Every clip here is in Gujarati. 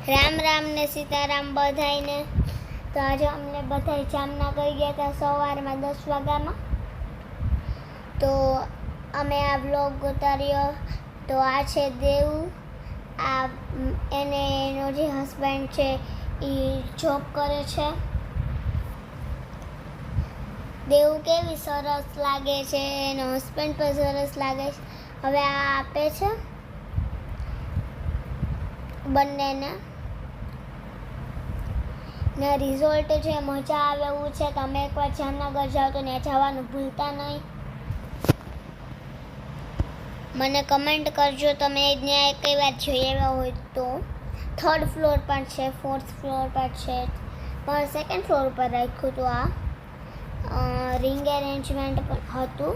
રામ રામ ને સીતારામ બધાઈને. તો આજે અમને બધા જામનગર ગયા હતા સવારમાં 10 વાગ્યામાં. તો અમે આ બ્લોગ ઉતાર્યો. તો આ છે દેવ, આ એનો જે હસબન્ડ છે એ જોબ કરે છે. દેવ કેવી સરસ લાગે છે, એનો હસબન્ડ પણ સરસ લાગે છે. હવે આ આપે છે બંનેને ને રિઝલ્ટ છે મજા આવે એવું છે. તમે એકવાર જામનગર જાઓ તો ત્યાં જવાનું ભૂલતા નહીં. મને કમેન્ટ કરજો તમે ત્યાં એકેય વાર જઈ આવ્યા હોય તો. 3rd ફ્લોર પર છે, 4th ફ્લોર પર છે, પણ 2nd ફ્લોર પર રાખ્યું હતું. આ રિંગ એરેન્જમેન્ટ પણ હતું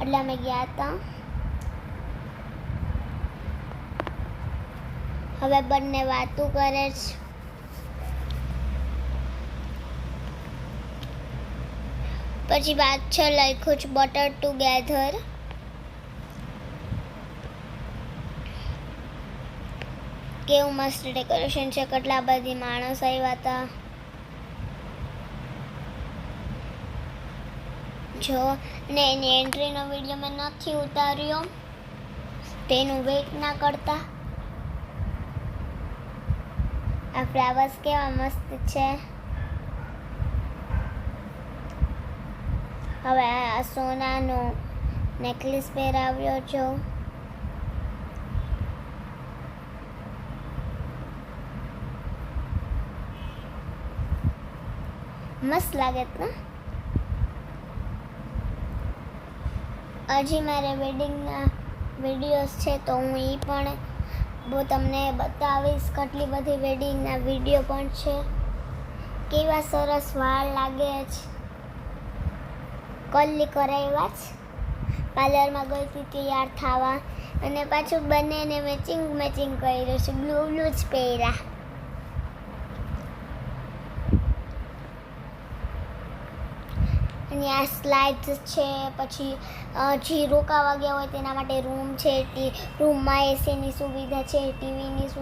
એટલે અમે ગયા હતા. હવે બંને વાતું કરે છે. પછી પાછળ લખ્યું છે બટર ટુગેધર. કેવું મસ્ત ડેકોરેશન છે, કેટલા બધી માણસ આવ્યા હતા. જો ને એની એન્ટ્રીનો વિડીયો મેં નથી ઉતાર્યો, તેનું વેઇટ ના કરતા. આ ફ્લાવર્સ કેવા મસ્ત છે. હવે આ સોનાનો નેકલેસ પહેરાવ્યો છો. મસ્ત લાગે તો. હજી મારે વેડિંગના વિડીયોઝ છે તો હું એ પણ તમને બતાવીશ. કેટલી બધી વેડિંગના વિડીયો પણ છે. કેવા સરસ વાળ લાગે છે. કલ્લી કરાવ્યા જ. પાર્લરમાં ગઈ હતી તૈયાર થવા અને પાછું બંનેને મેચિંગ કર્યું છે. બ્લુ જ પહેર્યા. અને આ સ્લાઇડ્સ છે. પછી જે રોકાવા ગયા હોય તેના માટે રૂમ છે. રૂમમાં એસીની સુવિધા છે, ટીવીની સુવિધા